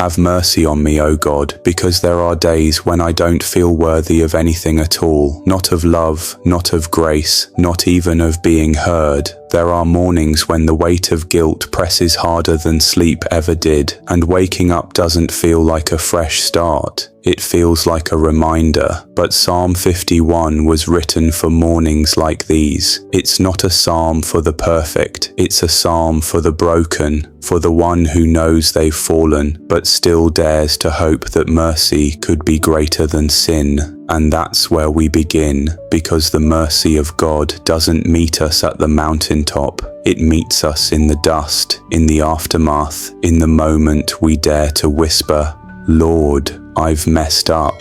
Have mercy on me, O God, because there are days when I don't feel worthy of anything at all, not of love, not of grace, not even of being heard. There are mornings when the weight of guilt presses harder than sleep ever did, and waking up doesn't feel like a fresh start. It feels like a reminder. But Psalm 51 was written for mornings like these. It's not a psalm for the perfect, it's a psalm for the broken, for the one who knows they've fallen, but still dares to hope that mercy could be greater than sin. And that's where we begin, because the mercy of God doesn't meet us at the mountaintop. It meets us in the dust, in the aftermath, in the moment we dare to whisper, "Lord, I've messed up."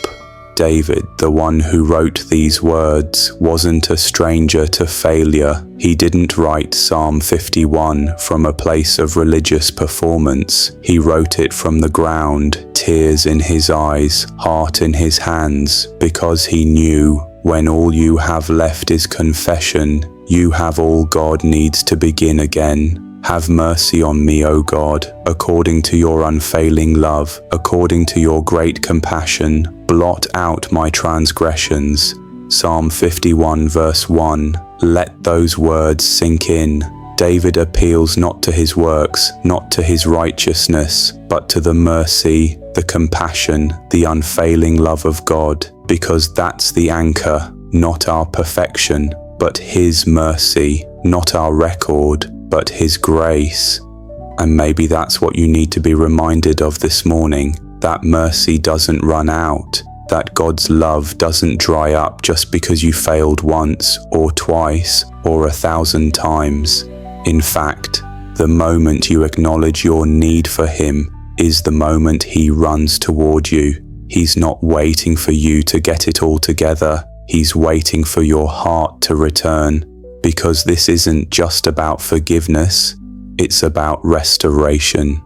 David, the one who wrote these words, wasn't a stranger to failure. He didn't write Psalm 51 from a place of religious performance. He wrote it from the ground, tears in his eyes, heart in his hands, because he knew when all you have left is confession, you have all God needs to begin again. Have mercy on me, O God, according to your unfailing love, according to your great compassion. Blot out my transgressions. Psalm 51 verse 1. Let those words sink in. David appeals not to his works, not to his righteousness, but to the mercy, the compassion, the unfailing love of God, because that's the anchor, not our perfection, but his mercy, not our record, but his grace. And maybe that's what you need to be reminded of this morning, that mercy doesn't run out, that God's love doesn't dry up just because you failed once or twice or 1,000 times. In fact, the moment you acknowledge your need for him is the moment he runs toward you. He's not waiting for you to get it all together. He's waiting for your heart to return. Because this isn't just about forgiveness, it's about restoration.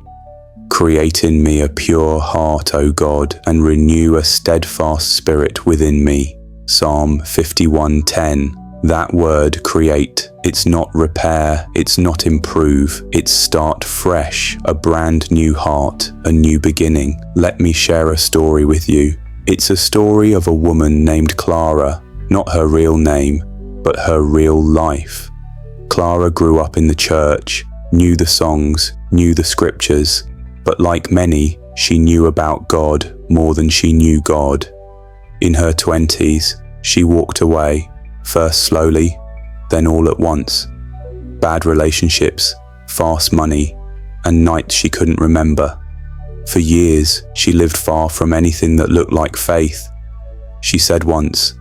Create in me a pure heart, O God, and renew a steadfast spirit within me. Psalm 51:10. That word create, it's not repair, it's not improve, it's start fresh, a brand new heart, a new beginning. Let me share a story with you. It's a story of a woman named Clara, not her real name, but her real life. Clara grew up in the church, knew the songs, knew the scriptures, but like many, she knew about God more than she knew God. In her 20s, she walked away, first slowly, then all at once. Bad relationships, fast money, and nights she couldn't remember. For years, she lived far from anything that looked like faith. She said once,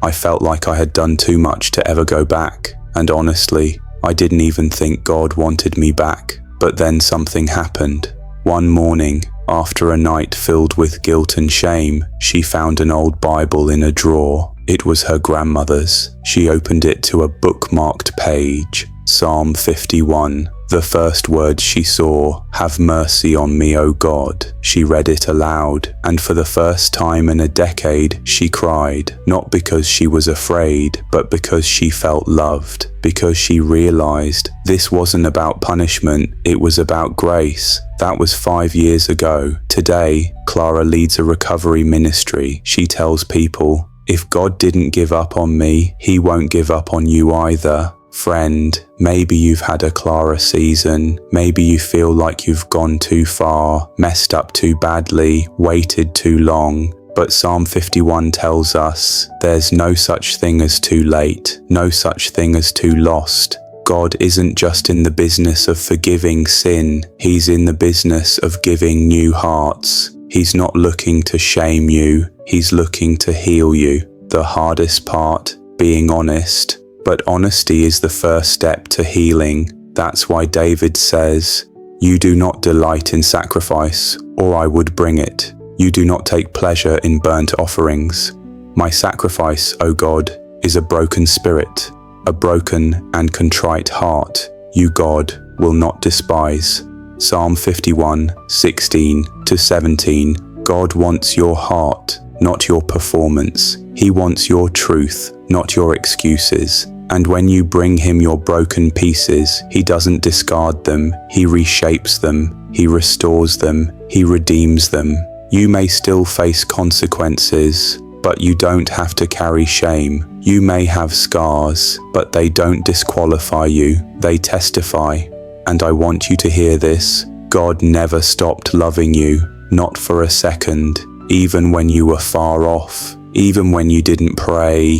"I felt like I had done too much to ever go back, and honestly, I didn't even think God wanted me back." But then something happened. One morning, after a night filled with guilt and shame, she found an old Bible in a drawer. It was her grandmother's. She opened it to a bookmarked page, Psalm 51. The first words she saw, "Have mercy on me, O God." She read it aloud, and for the first time in a decade, she cried, not because she was afraid, but because she felt loved, because she realized this wasn't about punishment, it was about grace. That was 5 years ago. Today, Clara leads a recovery ministry. She tells people, if God didn't give up on me, he won't give up on you either. Friend, maybe you've had a Clara season. Maybe you feel like you've gone too far, messed up too badly, waited too long. But Psalm 51 tells us there's no such thing as too late, no such thing as too lost. God isn't just in the business of forgiving sin, he's in the business of giving new hearts. He's not looking to shame you, he's looking to heal you. The hardest part, being honest. But honesty is the first step to healing. That's why David says, "You do not delight in sacrifice, or I would bring it. You do not take pleasure in burnt offerings. My sacrifice, O God, is a broken spirit, a broken and contrite heart. You, God, will not despise." Psalm 51, 16-17. God wants your heart, not your performance. He wants your truth, not your excuses. And when you bring him your broken pieces, he doesn't discard them, he reshapes them, he restores them, He redeems them. You may still face consequences, but you don't have to carry shame. You may have scars, but they don't disqualify you. They testify. And I want you to hear this. God never stopped loving you, not for a second, even when you were far off, even when you didn't pray,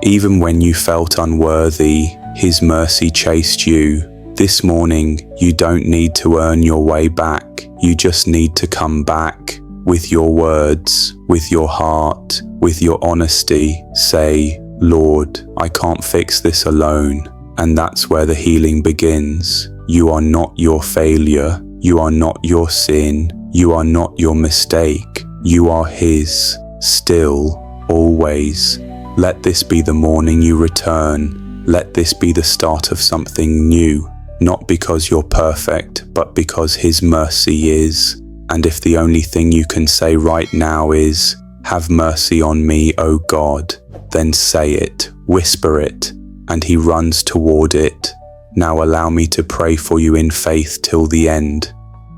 even when you felt unworthy. His mercy chased you. This morning, you don't need to earn your way back. You just need to come back. With your words, with your heart, with your honesty, say, Lord, I can't fix this alone. And that's where the healing begins. You are not your failure. You are not your sin. You are not your mistake. You are His, still, always. Let this be the morning you return. Let this be the start of something new. Not because you're perfect, but because His mercy is. And if the only thing you can say right now is, have mercy on me, O God, then say it, whisper it, and He runs toward it. Now allow me to pray for you in faith till the end.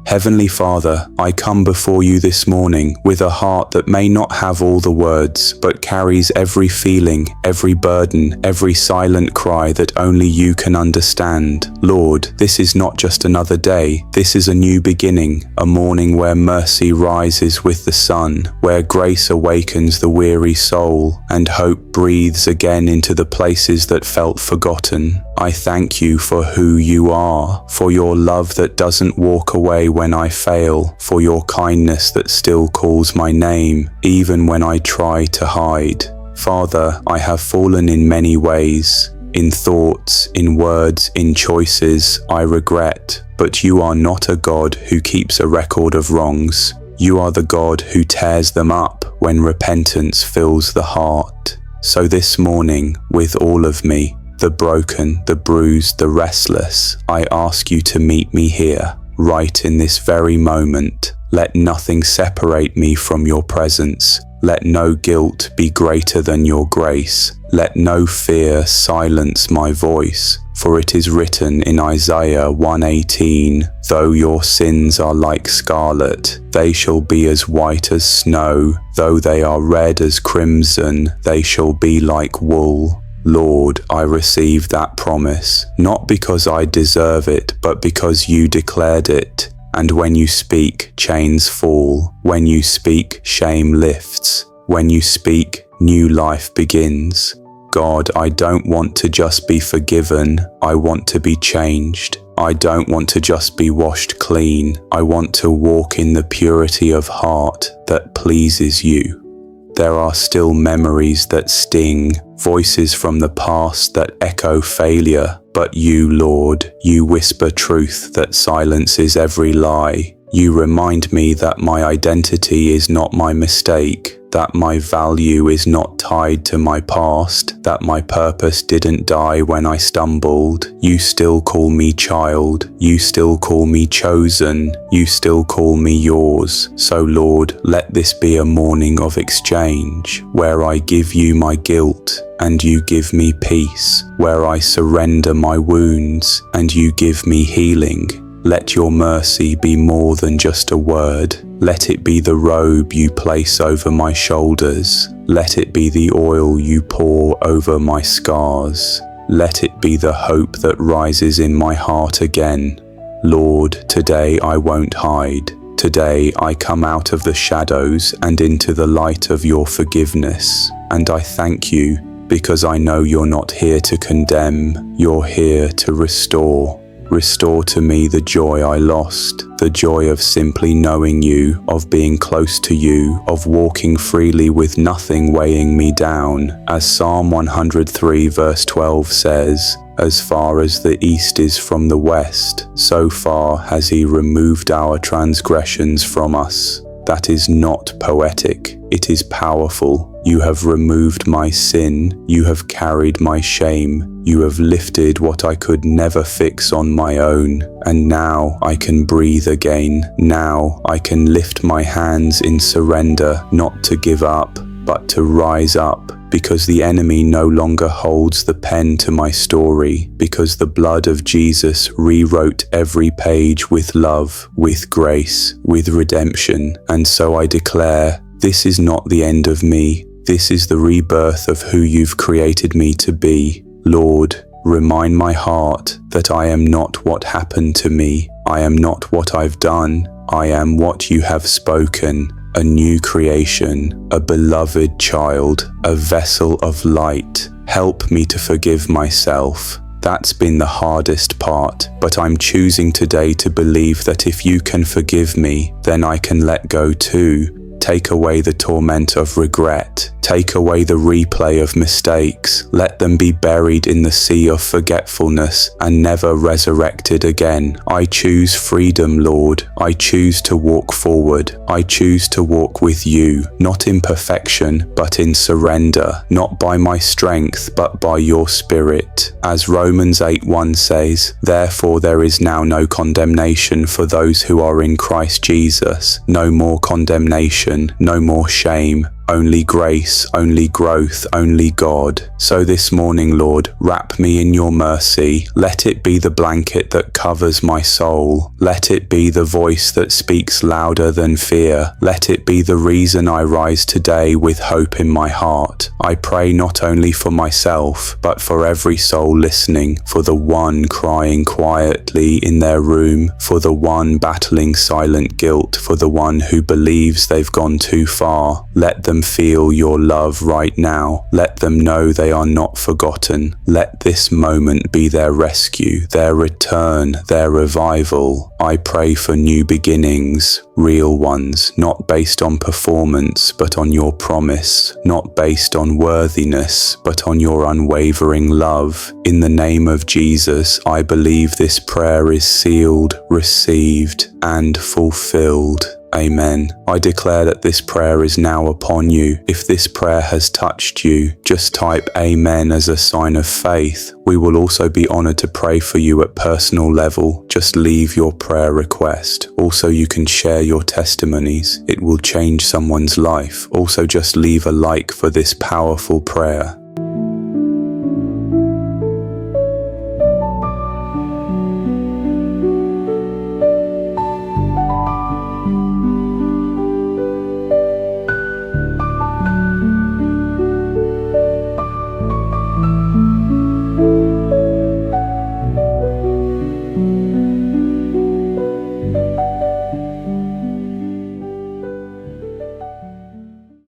Heavenly Father, I come before you this morning with a heart that may not have all the words, but carries every feeling, every burden, every silent cry that only you can understand. Lord, this is not just another day. This is a new beginning, a morning where mercy rises with the sun, where grace awakens the weary soul, and hope breathes again into the places that felt forgotten. I thank you for who you are, for your love that doesn't walk away when I fail, for your kindness that still calls my name, even when I try to hide. Father, I have fallen in many ways, in thoughts, in words, in choices I regret, but you are not a God who keeps a record of wrongs. You are the God who tears them up when repentance fills the heart. So this morning, with all of me, the broken, the bruised, the restless, I ask you to meet me here, right in this very moment. Let nothing separate me from your presence. Let no guilt be greater than your grace. Let no fear silence my voice. For it is written in Isaiah 1:18, though your sins are like scarlet, they shall be as white as snow. Though they are red as crimson, they shall be like wool. Lord, I receive that promise, not because I deserve it, but because you declared it. And when you speak, chains fall. When you speak, shame lifts. When you speak, new life begins. God, I don't want to just be forgiven. I want to be changed. I don't want to just be washed clean. I want to walk in the purity of heart that pleases you. There are still memories that sting, voices from the past that echo failure. But you, Lord, you whisper truth that silences every lie. You remind me that my identity is not my mistake, that my value is not tied to my past, that my purpose didn't die when I stumbled. You still call me child. You still call me chosen. You still call me yours. So Lord, let this be a morning of exchange, where I give you my guilt and you give me peace, where I surrender my wounds and you give me healing. Let your mercy be more than just a word. Let it be the robe you place over my shoulders. Let it be the oil you pour over my scars. Let it be the hope that rises in my heart again. Lord, today I won't hide. Today I come out of the shadows and into the light of your forgiveness. And I thank you because I know you're not here to condemn. You're here to restore. Restore to me the joy I lost, the joy of simply knowing you, of being close to you, of walking freely with nothing weighing me down. As Psalm 103 verse 12 says, as far as the east is from the west, so far has he removed our transgressions from us. That is not poetic, it is powerful. You have removed my sin, you have carried my shame, you have lifted what I could never fix on my own, and now I can breathe again. Now I can lift my hands in surrender, not to give up, but to rise up, because the enemy no longer holds the pen to my story, because the blood of Jesus rewrote every page with love, with grace, with redemption. And so I declare, this is not the end of me. This is the rebirth of who you've created me to be. Lord, remind my heart that I am not what happened to me. I am not what I've done. I am what you have spoken. A new creation, a beloved child, a vessel of light. Help me to forgive myself. That's been the hardest part, but I'm choosing today to believe that if you can forgive me, then I can let go too. Take away the torment of regret. Take away the replay of mistakes. Let them be buried in the sea of forgetfulness and never resurrected again. I choose freedom, Lord. I choose to walk forward. I choose to walk with you, not in perfection, but in surrender, not by my strength, but by your Spirit. As Romans 8:1 says, therefore there is now no condemnation for those who are in Christ Jesus. No more condemnation, no more shame. Only grace, only growth, only God. So this morning, Lord, wrap me in your mercy. Let it be the blanket that covers my soul. Let it be the voice that speaks louder than fear. Let it be the reason I rise today with hope in my heart. I pray not only for myself, but for every soul listening, for the one crying quietly in their room, for the one battling silent guilt, for the one who believes they've gone too far. Let them feel your love right now. Let them know they are not forgotten. Let this moment be their rescue, their return, their revival. I pray for new beginnings, real ones, not based on performance, but on your promise, not based on worthiness, but on your unwavering love. In the name of Jesus, I believe this prayer is sealed, received, and fulfilled. Amen. I declare that this prayer is now upon you. If this prayer has touched you, just type Amen as a sign of faith. We will also be honored to pray for you at personal level. Just leave your prayer request. Also, you can share your testimonies. It will change someone's life. Also, just leave a like for this powerful prayer.